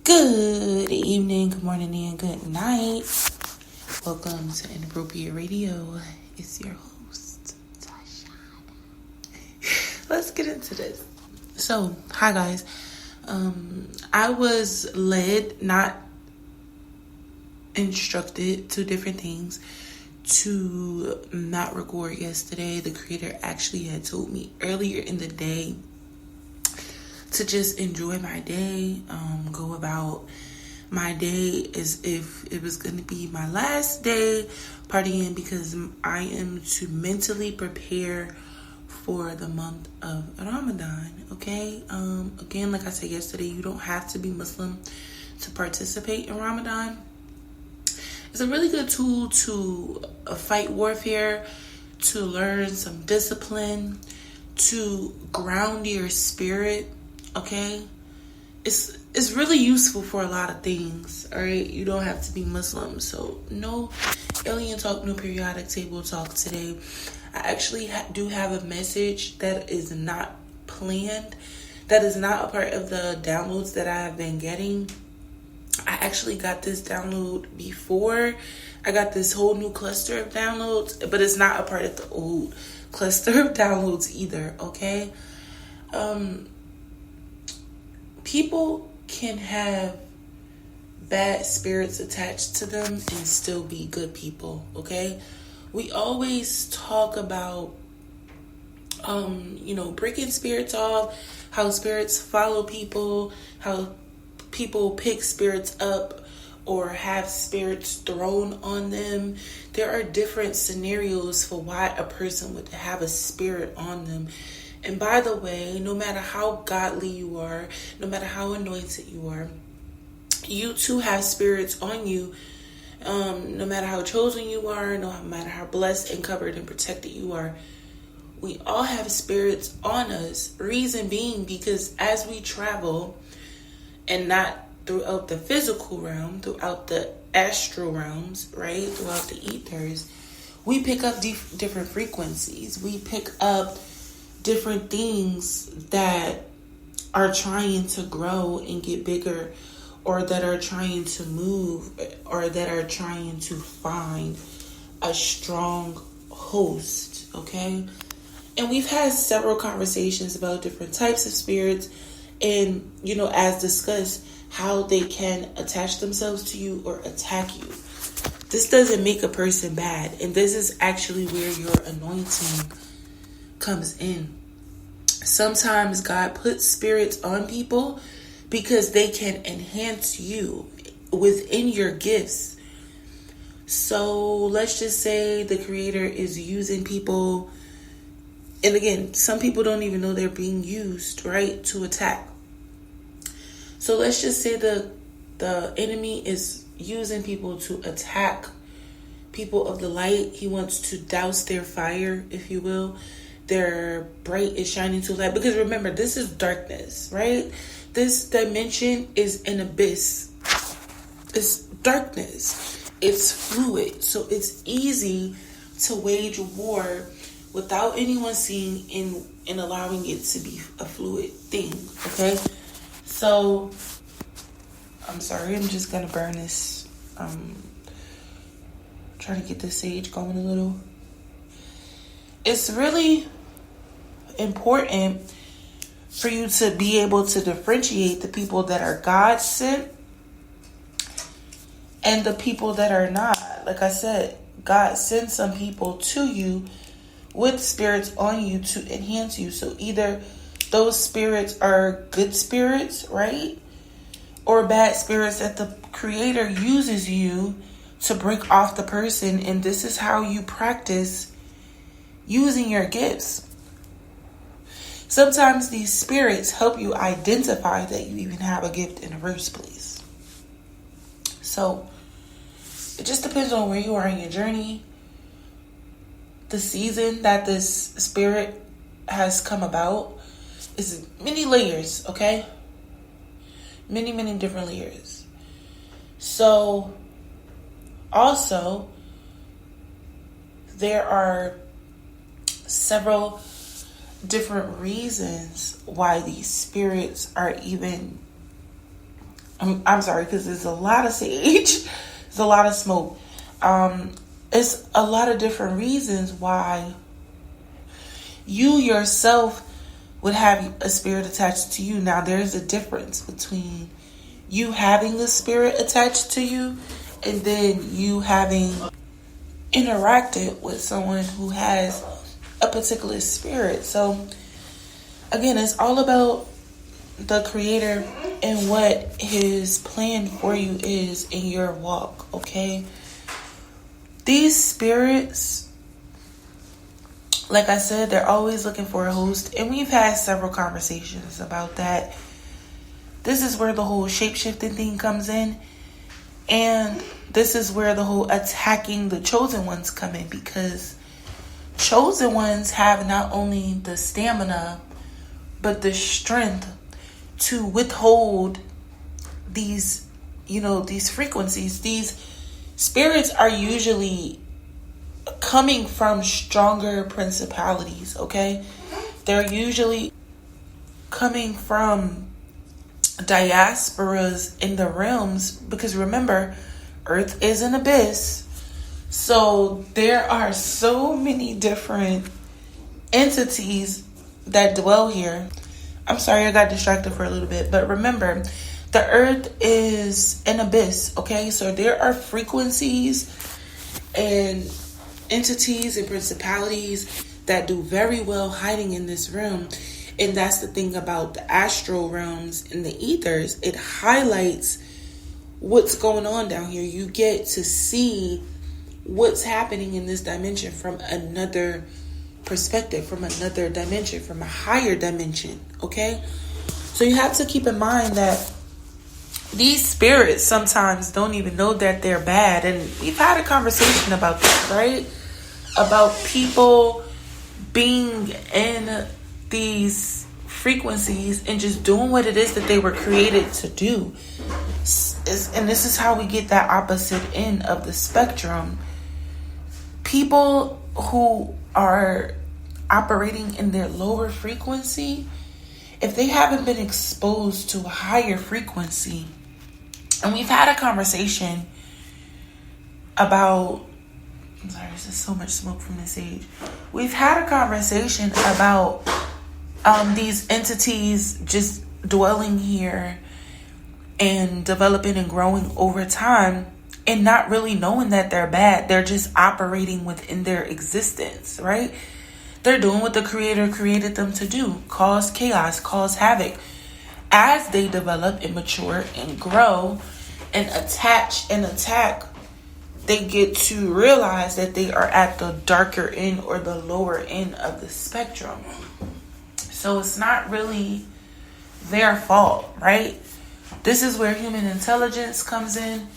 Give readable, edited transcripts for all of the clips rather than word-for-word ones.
Good evening, good morning, and good night. Welcome to Inappropriate Radio. It's your host, Tasha. Let's get into this. So, hi guys. I was led, not instructed, to different things to not record yesterday. The creator actually had told me earlier in the day to just enjoy my day, go about my day as if it was going to be my last day partying, because I am to mentally prepare for the month of Ramadan. Okay, again, like I said yesterday, you don't have to be Muslim to participate in Ramadan. It's a really good tool to fight warfare, to learn some discipline, to ground your spirit. Okay, it's really useful for a lot of things. All right, you don't have to be Muslim. So no alien talk, no periodic table talk today. I actually do have a message that is not planned, that is not a part of the downloads that I have been getting. I actually got this download before I got this whole new cluster of downloads, but it's not a part of the old cluster of downloads either. Okay. People can have bad spirits attached to them and still be good people, okay? We always talk about, breaking spirits off, how spirits follow people, how people pick spirits up or have spirits thrown on them. There are different scenarios for why a person would have a spirit on them. And by the way, no matter how godly you are, no matter how anointed you are, you too have spirits on you. No matter how chosen you are, no matter how blessed and covered and protected you are, we all have spirits on us. Reason being, because as we travel, and not throughout the physical realm, throughout the astral realms, right, throughout the ethers, we pick up different frequencies. We pick up different things that are trying to grow and get bigger, or that are trying to move, or that are trying to find a strong host, okay? And we've had several conversations about different types of spirits and, as discussed, how they can attach themselves to you or attack you. This doesn't make a person bad, and this is actually where your anointing comes in. Sometimes God puts spirits on people because they can enhance you within your gifts. So let's just say the creator is using people, and again, some people don't even know they're being used, right, to attack. So let's just say the enemy is using people to attack people of the light. He wants to douse their fire, if you will. Their bright is shining too light. Because remember, this is darkness, right? This dimension is an abyss. It's darkness. It's fluid. So it's easy to wage war without anyone seeing and allowing it to be a fluid thing, okay? So, I'm sorry, I'm just going to burn this. Trying to get the sage going a little. It's really important for you to be able to differentiate the people that are God sent and the people that are not. Like I said, God sends some people to you with spirits on you to enhance you. So either those spirits are good spirits, right? Or bad spirits that the creator uses you to break off the person. And this is how you practice using your gifts. Sometimes these spirits help you identify that you even have a gift in the first place. So it just depends on where you are in your journey, the season that this spirit has come about. It's many layers, okay? Many different layers. So also, there are several different reasons why these spirits are even I'm sorry, because there's a lot of sage. There's a lot of smoke. It's a lot of different reasons why you yourself would have a spirit attached to you. Now, there's a difference between you having a spirit attached to you and then you having interacted with someone who has a particular spirit. So, again, it's all about the Creator and what His plan for you is in your walk, okay? These spirits, like I said, they're always looking for a host, and we've had several conversations about that. This is where the whole shape-shifting thing comes in, and this is where the whole attacking the chosen ones come in, because chosen ones have not only the stamina, but the strength to withhold these, these frequencies. These spirits are usually coming from stronger principalities, okay? They're usually coming from diasporas in the realms, because remember, Earth is an abyss. So there are so many different entities that dwell here. I'm sorry, I got distracted for a little bit, but remember, the Earth is an abyss, okay? So there are frequencies and entities and principalities that do very well hiding in this realm. And that's the thing about the astral realms and the ethers. It highlights what's going on down here. You get to see what's happening in this dimension from another perspective, from another dimension, from a higher dimension, okay? So you have to keep in mind that these spirits sometimes don't even know that they're bad. And we've had a conversation about this, right? About people being in these frequencies and just doing what it is that they were created to do. And this is how we get that opposite end of the spectrum. People who are operating in their lower frequency, if they haven't been exposed to a higher frequency, and we've had a conversation about, I'm sorry, there's so much smoke from this age. We've had a conversation about these entities just dwelling here and developing and growing over time and not really knowing that they're bad. They're just operating within their existence, right? They're doing what the Creator created them to do, cause chaos, cause havoc. As they develop and mature and grow and attach and attack, they get to realize that they are at the darker end or the lower end of the spectrum. So it's not really their fault, right? This is where human intelligence comes in.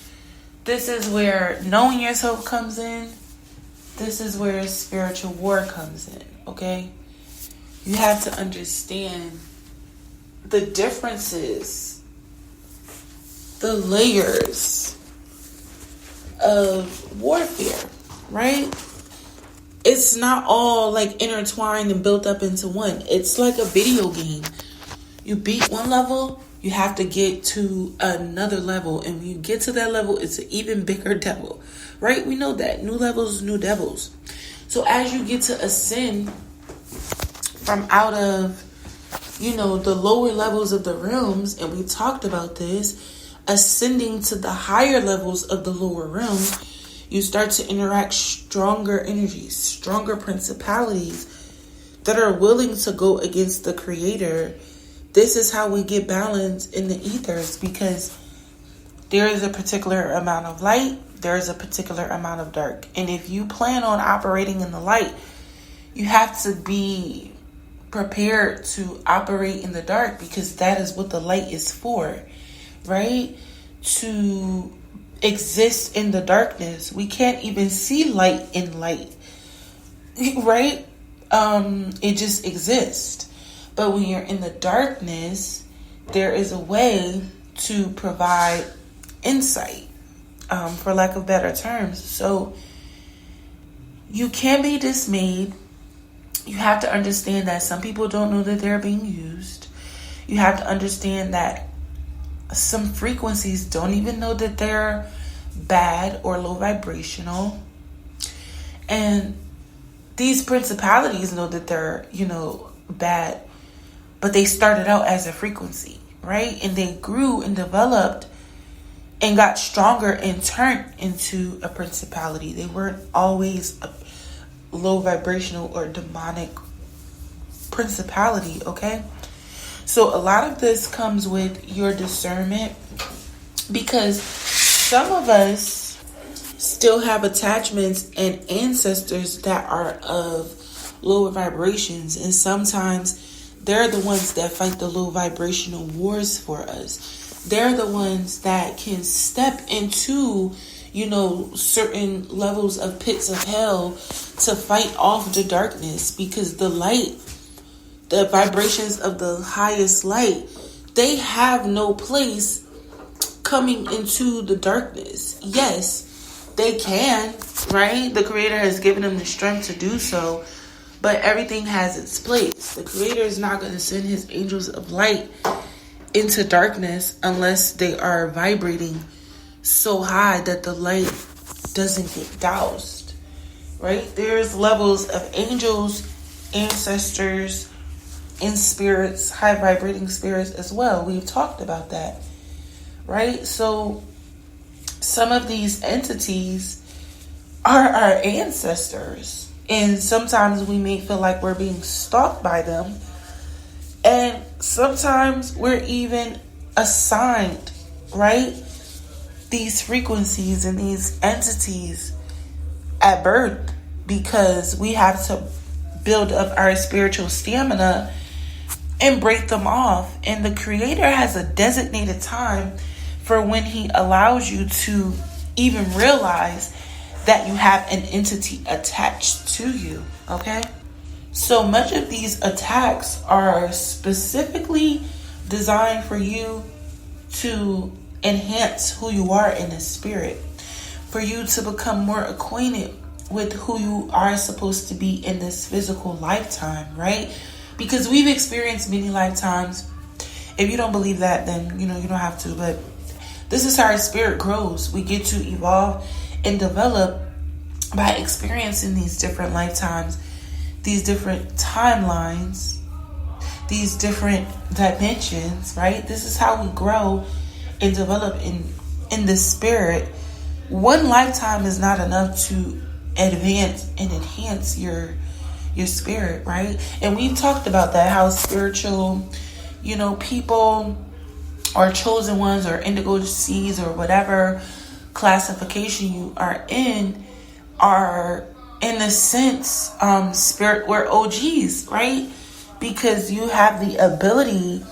This is where knowing yourself comes in. This is where spiritual war comes in, okay? You have to understand the differences, the layers of warfare, right? It's not all like intertwined and built up into one. It's like a video game. You beat one level, you have to get to another level. And when you get to that level, it's an even bigger devil, right? We know that. New levels, new devils. So as you get to ascend from out of, the lower levels of the realms, and we talked about this, ascending to the higher levels of the lower realms, you start to interact stronger energies, stronger principalities that are willing to go against the Creator. This is how we get balance in the ethers, because there is a particular amount of light, there is a particular amount of dark. And if you plan on operating in the light, you have to be prepared to operate in the dark, because that is what the light is for, right? To exist in the darkness. We can't even see light in light, right? It just exists. But when you're in the darkness, there is a way to provide insight, for lack of better terms. So you can be dismayed. You have to understand that some people don't know that they're being used. You have to understand that some frequencies don't even know that they're bad or low vibrational. And these principalities know that they're, bad, but they started out as a frequency, right? And they grew and developed and got stronger and turned into a principality. They weren't always a low vibrational or demonic principality, okay? So a lot of this comes with your discernment, because some of us still have attachments and ancestors that are of lower vibrations, and sometimes they're the ones that fight the low vibrational wars for us. They're the ones that can step into, certain levels of pits of hell to fight off the darkness, because the light, the vibrations of the highest light, they have no place coming into the darkness. Yes, they can, right? The Creator has given them the strength to do so, but everything has its place. The Creator is not going to send his angels of light into darkness unless they are vibrating so high that the light doesn't get doused, right? There's levels of angels, ancestors, and spirits, high vibrating spirits as well. We've talked about that, right? So some of these entities are our ancestors, and sometimes we may feel like we're being stalked by them, and sometimes we're even assigned, right, these frequencies and these entities at birth, because we have to build up our spiritual stamina and break them off. And the Creator has a designated time for when he allows you to even realize that you have an entity attached to you, okay? So much of these attacks are specifically designed for you to enhance who you are in the spirit, for you to become more acquainted with who you are supposed to be in this physical lifetime, right? Because we've experienced many lifetimes. If you don't believe that, then, you don't have to. But this is how our spirit grows. We get to evolve and develop by experiencing these different lifetimes, these different timelines, these different dimensions, right? This is how we grow and develop in the spirit. One lifetime is not enough to advance and enhance your spirit, right? And we've talked about that, how spiritual, people or chosen ones or indigo seeds or whatever classification you are in a sense, spirit, we're OGs, right? Because you have the ability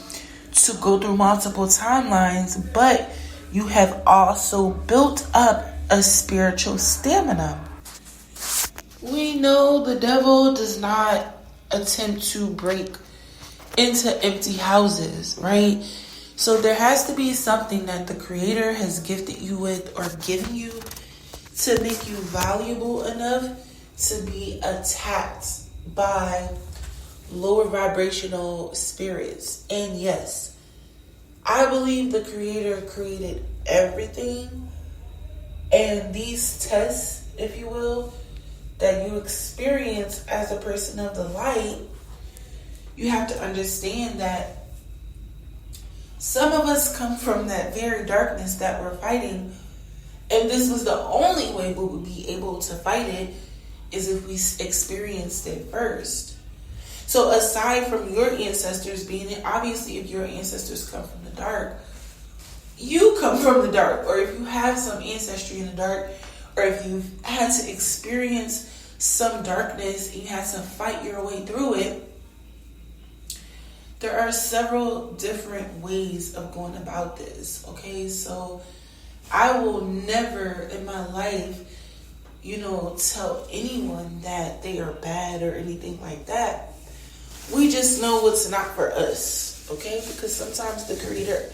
to go through multiple timelines, but you have also built up a spiritual stamina. We know the devil does not attempt to break into empty houses, right? So there has to be something that the Creator has gifted you with or given you to make you valuable enough to be attacked by lower vibrational spirits. And yes, I believe the Creator created everything, and these tests, if you will, that you experience as a person of the light, you have to understand that some of us come from that very darkness that we're fighting, and this was the only way we would be able to fight it, is if we experienced it first. So aside from your ancestors being it, obviously if your ancestors come from the dark, you come from the dark, or if you have some ancestry in the dark, or if you've had to experience some darkness and you had to fight your way through it, there are several different ways of going about this, okay? So I will never in my life, tell anyone that they are bad or anything like that. We just know what's not for us, okay? Because sometimes the Creator,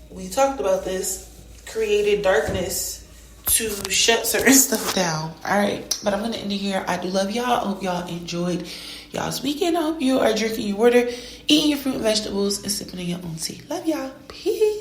we talked about this, created darkness to shut certain stuff down. All right, but I'm going to end it here. I do love y'all. I hope y'all enjoyed y'all's weekend. I hope you are drinking your water, eating your fruit and vegetables, and sipping on your own tea. Love y'all. Peace.